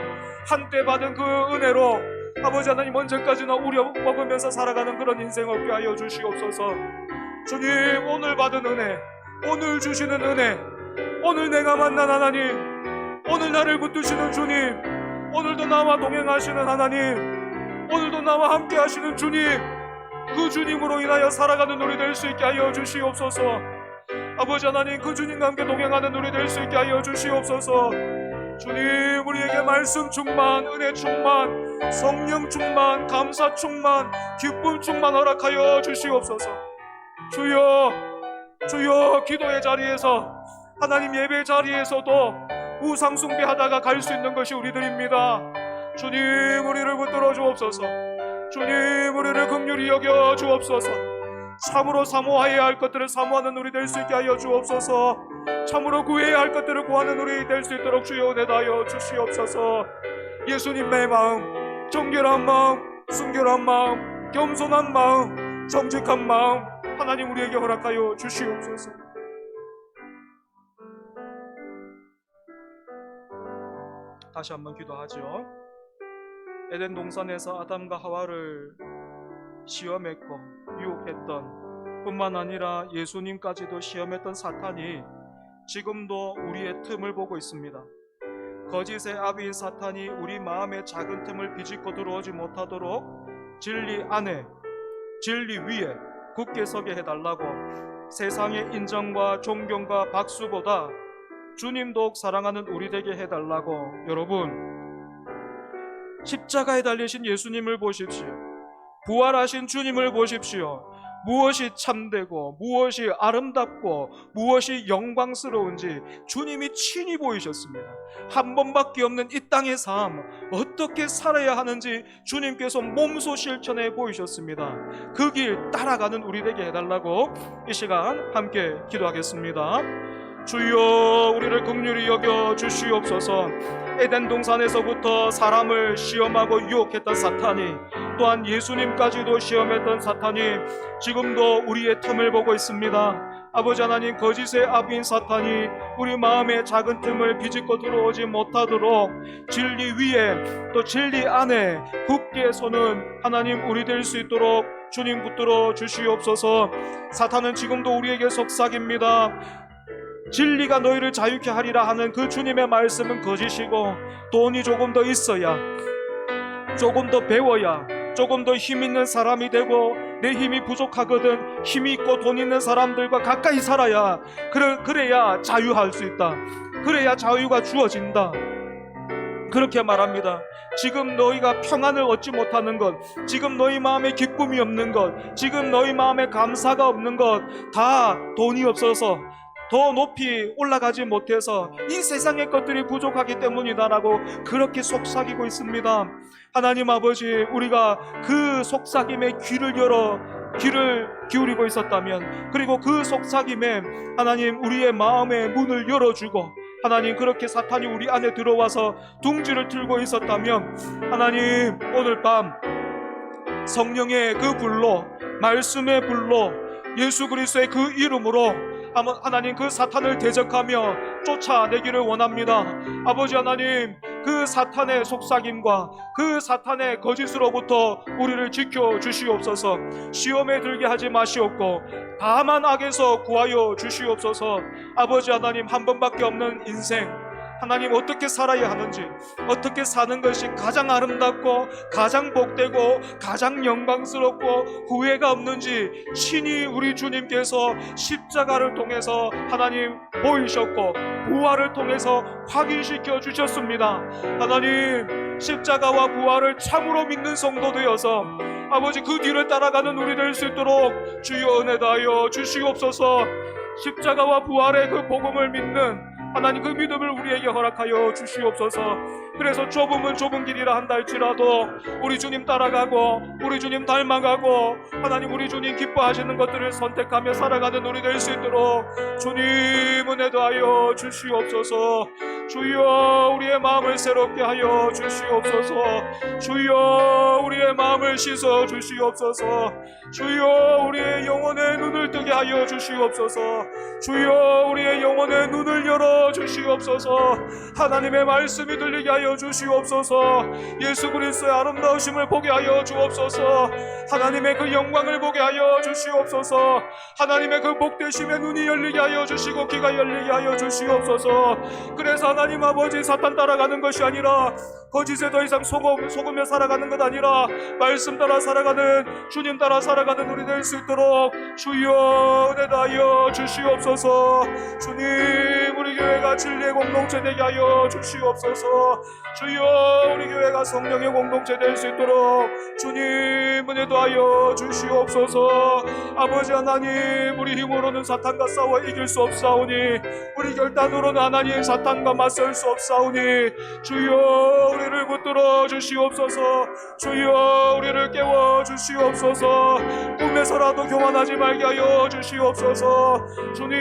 한때 받은 그 은혜로 아버지 하나님 언제까지나 우려먹으면서 살아가는 그런 인생 없게 하여 주시옵소서. 주님, 오늘 받은 은혜, 오늘 주시는 은혜, 오늘 내가 만난 하나님, 오늘 나를 붙드시는 주님, 오늘도 나와 동행하시는 하나님, 오늘도 나와 함께 하시는 주님, 그 주님으로 인하여 살아가는 우리 될 수 있게 하여 주시옵소서. 아버지 하나님, 그 주님과 함께 동행하는 우리 될 수 있게 하여 주시옵소서. 주님, 우리에게 말씀 충만, 은혜 충만, 성령 충만, 감사 충만, 기쁨 충만 허락하여 주시옵소서. 주여, 주여, 기도의 자리에서 하나님 예배 자리에서도 우상 숭배하다가 갈 수 있는 것이 우리들입니다. 주님, 우리를 붙들어 주옵소서. 주님, 우리를 긍휼히 여겨 주옵소서. 참으로 사모해야 할 것들을 사모하는 우리 될 수 있게 하여 주옵소서. 참으로 구해야 할 것들을 구하는 우리 될 수 있도록 주여 대하여 주시옵소서. 예수님의 마음, 정결한 마음, 순결한 마음, 겸손한 마음, 정직한 마음 하나님 우리에게 허락하여 주시옵소서. 다시 한번 기도하죠. 에덴 동산에서 아담과 하와를 시험했고 유혹했던 뿐만 아니라 예수님까지도 시험했던 사탄이 지금도 우리의 틈을 보고 있습니다. 거짓의 아비인 사탄이 우리 마음의 작은 틈을 비집고 들어오지 못하도록 진리 안에, 진리 위에 굳게 서게 해달라고 세상의 인정과 존경과 박수보다 주님 더욱 사랑하는 우리 되게 해달라고. 여러분, 십자가에 달리신 예수님을 보십시오. 부활하신 주님을 보십시오. 무엇이 참되고 무엇이 아름답고 무엇이 영광스러운지 주님이 친히 보이셨습니다. 한 번밖에 없는 이 땅의 삶, 어떻게 살아야 하는지 주님께서 몸소 실천해 보이셨습니다. 그 길 따라가는 우리 되게 해달라고 이 시간 함께 기도하겠습니다. 주여, 우리를 긍휼히 여겨 주시옵소서. 에덴 동산에서부터 사람을 시험하고 유혹했던 사탄이, 또한 예수님까지도 시험했던 사탄이 지금도 우리의 틈을 보고 있습니다. 아버지 하나님, 거짓의 아비인 사탄이 우리 마음의 작은 틈을 비집고 들어오지 못하도록 진리 위에 또 진리 안에 굳게 서는 하나님 우리 될 수 있도록 주님 붙들어 주시옵소서. 사탄은 지금도 우리에게 속삭입니다. 진리가 너희를 자유케 하리라 하는 그 주님의 말씀은 거짓이고, 돈이 조금 더 있어야, 조금 더 배워야, 조금 더 힘 있는 사람이 되고, 내 힘이 부족하거든 힘이 있고 돈 있는 사람들과 가까이 살아야, 그래야 자유할 수 있다, 그래야 자유가 주어진다, 그렇게 말합니다. 지금 너희가 평안을 얻지 못하는 것, 지금 너희 마음에 기쁨이 없는 것, 지금 너희 마음에 감사가 없는 것, 다 돈이 없어서, 더 높이 올라가지 못해서 이 세상의 것들이 부족하기 때문이다라고 그렇게 속삭이고 있습니다. 하나님 아버지, 우리가 그 속삭임에 귀를 기울이고 있었다면, 그리고 그 속삭임에 하나님 우리의 마음의 문을 열어주고, 하나님 그렇게 사탄이 우리 안에 들어와서 둥지를 틀고 있었다면, 하나님 오늘 밤 성령의 그 불로, 말씀의 불로, 예수 그리스도의 그 이름으로 하나님 그 사탄을 대적하며 쫓아내기를 원합니다. 아버지 하나님, 그 사탄의 속삭임과 그 사탄의 거짓으로부터 우리를 지켜주시옵소서. 시험에 들게 하지 마시옵고 다만 악에서 구하여 주시옵소서. 아버지 하나님, 한 번밖에 없는 인생, 하나님 어떻게 살아야 하는지, 어떻게 사는 것이 가장 아름답고 가장 복되고 가장 영광스럽고 후회가 없는지 친히 우리 주님께서 십자가를 통해서 하나님 보이셨고 부활을 통해서 확인시켜 주셨습니다. 하나님, 십자가와 부활을 참으로 믿는 성도 되어서 아버지 그 뒤를 따라가는 우리 될 수 있도록 주여 은혜 다하여 주시옵소서. 십자가와 부활의 그 복음을 믿는 하나님 그 믿음을 우리에게 허락하여 주시옵소서. 그래서 좁으면 좁은 길이라 한다 할지라도 우리 주님 따라가고 우리 주님 닮아가고 하나님 우리 주님 기뻐하시는 것들을 선택하며 살아가는 우리 될 수 있도록 주님 은혜 더하여 주시옵소서. 주여, 우리의 마음을 새롭게 하여 주시옵소서. 주여, 우리의 마음을 씻어 주시옵소서. 주여, 우리의 영혼의 눈을 뜨게 하여 주시옵소서. 주여, 우리의 영혼의 눈을 열어 주시옵소서. 하나님의 말씀이 들리게 하여 주시옵소서. 예수 그리스도의 아름다우심을 보게 하여 주옵소서. 하나님의 그 영광을 보게 하여 주시옵소서. 하나님의 그 복되심의 눈이 열리게 하여 주시고 귀가 열리게 하여 주시옵소서. 그래서 하나님 아버지, 사탄 따라가는 것이 아니라, 거짓에 더 이상 속으며 살아가는 것 아니라 말씀 따라 살아가는, 주님 따라 살아가는 우리 될 수 있도록 주여 은혜 다하여 주시옵소서. 주님, 우리 교회가 진리의 공동체 되게 하여 주시옵소서. 주여, 우리 교회가 성령의 공동체 될 수 있도록 주님 은혜 더하여 주시옵소서. 아버지 하나님, 우리 힘으로는 사탄과 싸워 이길 수 없사오니, 우리 결단으로는 하나님 사탄과 맞설 수 없사오니, 주여 우리를 붙들어 주시옵소서. 주여 우리를 깨워 주시옵소서. 꿈에서라도 교만하지 말게 하여 주시옵소서. 주님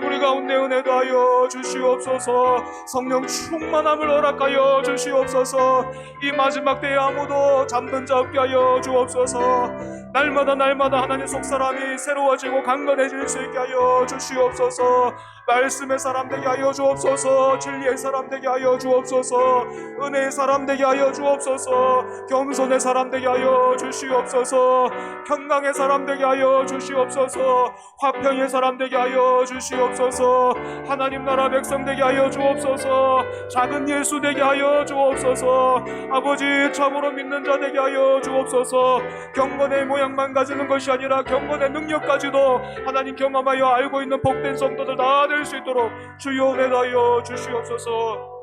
우리 가운데 은혜 더하여 주시옵소서. 성령 충만함을 허락하여 주시옵소서. 이 마지막 때에 아무도 잠든 자 없게 하여 주옵소서. 날마다 하나님 속사람이 새로워지고 강건해질 수 있게 하여 주시옵소서. 말씀의 사람 되게 하여 주옵소서. 진리의 사람 되게 하여 주옵소서. 은혜의 사람 되게 하여 주옵소서. 겸손의 사람 되게 하여 주시옵소서. 평강의 사람 되게 하여 주시옵소서. 화평의 사람 되게 하여 주시옵소서. 하나님 나라 백성 되게 하여 주옵소서. 작은 예수 되게 하여 주옵소서. 아버지, 참으로 믿는 자 되게 하여 주옵소서. 경건의 모양 모양만 가지는 것이 아니라 경건의 능력까지도 하나님 경험하여 알고 있는 복된 성도들 다 될 수 있도록 주여 은혜하여 주시옵소서.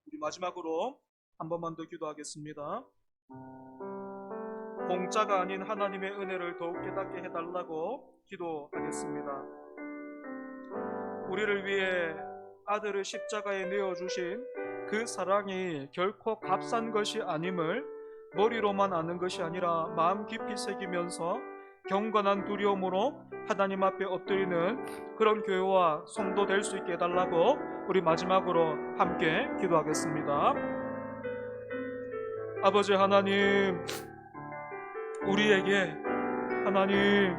우리 마지막으로 한 번만 더 기도하겠습니다. 공짜가 아닌 하나님의 은혜를 더욱 깨닫게 해달라고 기도하겠습니다. 우리를 위해 아들을 십자가에 내어주신 그 사랑이 결코 값싼 것이 아님을 머리로만 아는 것이 아니라 마음 깊이 새기면서 경건한 두려움으로 하나님 앞에 엎드리는 그런 교회와 성도 될 수 있게 해달라고 우리 마지막으로 함께 기도하겠습니다. 아버지 하나님, 우리에게 하나님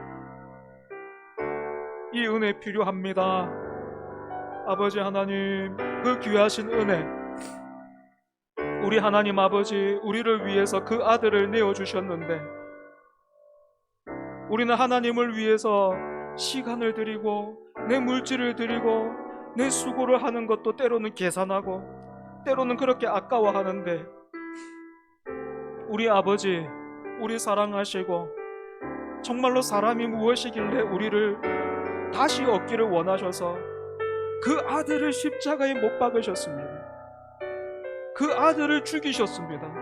이 은혜 필요합니다. 아버지 하나님, 그 귀하신 은혜, 우리 하나님 아버지, 우리를 위해서 그 아들을 내어주셨는데 우리는 하나님을 위해서 시간을 드리고 내 물질을 드리고 내 수고를 하는 것도 때로는 계산하고 때로는 그렇게 아까워하는데, 우리 아버지, 우리 사랑하시고 정말로 사람이 무엇이길래 우리를 다시 얻기를 원하셔서 그 아들을 십자가에 못 박으셨습니다. 그 아들을 죽이셨습니다.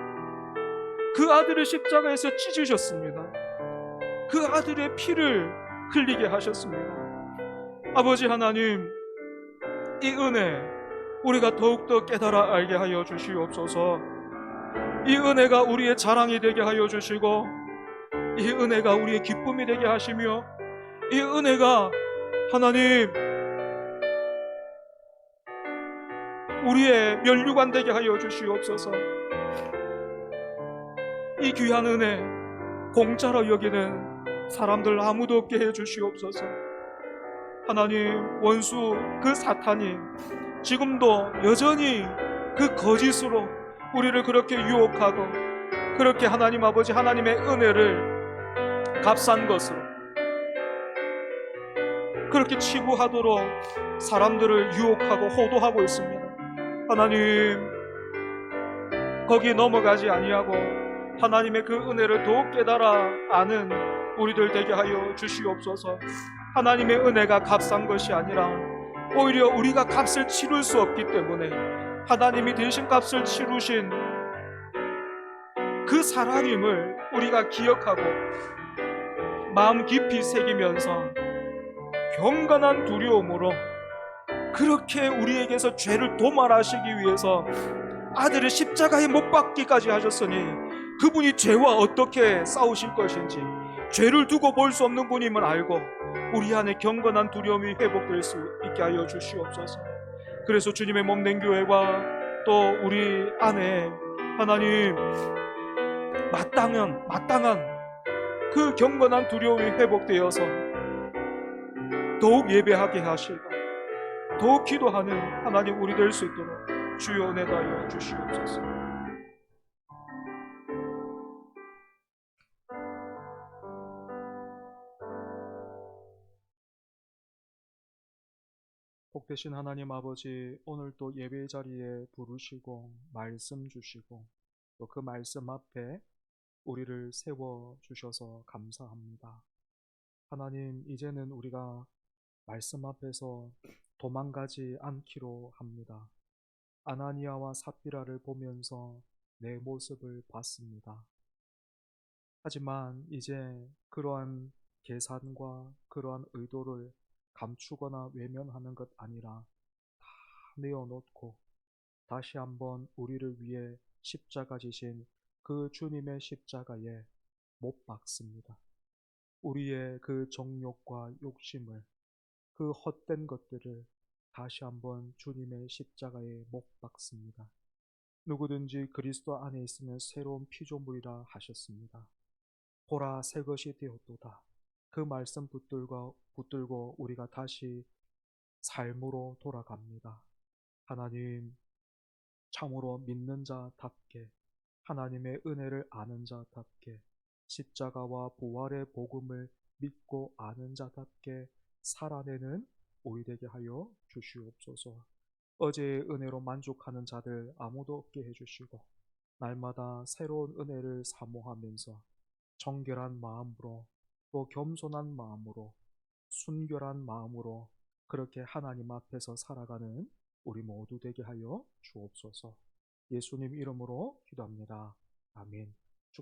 그 아들을 십자가에서 찢으셨습니다. 그 아들의 피를 흘리게 하셨습니다. 아버지 하나님, 이 은혜 우리가 더욱더 깨달아 알게 하여 주시옵소서. 이 은혜가 우리의 자랑이 되게 하여 주시고, 이 은혜가 우리의 기쁨이 되게 하시며, 이 은혜가 하나님 우리의 면류관 되게 하여 주시옵소서. 이 귀한 은혜 공짜로 여기는 사람들 아무도 없게 해 주시옵소서. 하나님, 원수 그 사탄이 지금도 여전히 그 거짓으로 우리를 그렇게 유혹하고, 그렇게 하나님 아버지 하나님의 은혜를 값싼 것으로 그렇게 치부하도록 사람들을 유혹하고 호도하고 있습니다. 하나님, 거기에 넘어가지 아니하고 하나님의 그 은혜를 더욱 깨달아 아는 우리들 되게 하여 주시옵소서. 하나님의 은혜가 값싼 것이 아니라 오히려 우리가 값을 치룰 수 없기 때문에 하나님이 대신 값을 치르신 그 사랑임을 우리가 기억하고 마음 깊이 새기면서 경건한 두려움으로 그렇게 우리에게서 죄를 도말하시기 위해서 아들을 십자가에 못 박기까지 하셨으니, 그분이 죄와 어떻게 싸우실 것인지 죄를 두고 볼 수 없는 분임을 알고 우리 안에 경건한 두려움이 회복될 수 있게 하여 주시옵소서. 그래서 주님의 몸된 교회와 또 우리 안에 하나님 마땅한 그 경건한 두려움이 회복되어서 더욱 예배하게 하시고 더욱 기도하는 하나님 우리 될 수 있도록 주여 은혜 다하여 주시옵소서. 복되신 하나님 아버지, 오늘 또 예배 자리에 부르시고 말씀 주시고 또 그 말씀 앞에 우리를 세워 주셔서 감사합니다. 하나님, 이제는 우리가 말씀 앞에서 도망가지 않기로 합니다. 아나니아와 삽비라를 보면서 내 모습을 봤습니다. 하지만 이제 그러한 계산과 그러한 의도를 감추거나 외면하는 것 아니라 다 내어놓고 다시 한번 우리를 위해 십자가 지신 그 주님의 십자가에 못 박습니다. 우리의 그 정욕과 욕심을, 그 헛된 것들을 다시 한번 주님의 십자가에 못 박습니다. 누구든지 그리스도 안에 있으면 새로운 피조물이라 하셨습니다. 보라, 새 것이 되었도다. 그 말씀 붙들고 우리가 다시 삶으로 돌아갑니다. 하나님, 참으로 믿는 자답게, 하나님의 은혜를 아는 자답게, 십자가와 부활의 복음을 믿고 아는 자답게 살아내는 우리 되게 하여 주시옵소서. 어제의 은혜로 만족하는 자들 아무도 없게 해주시고 날마다 새로운 은혜를 사모하면서 정결한 마음으로 또 겸손한 마음으로 순결한 마음으로 그렇게 하나님 앞에서 살아가는 우리 모두 되게 하여 주옵소서. 예수님 이름으로 기도합니다. 아멘.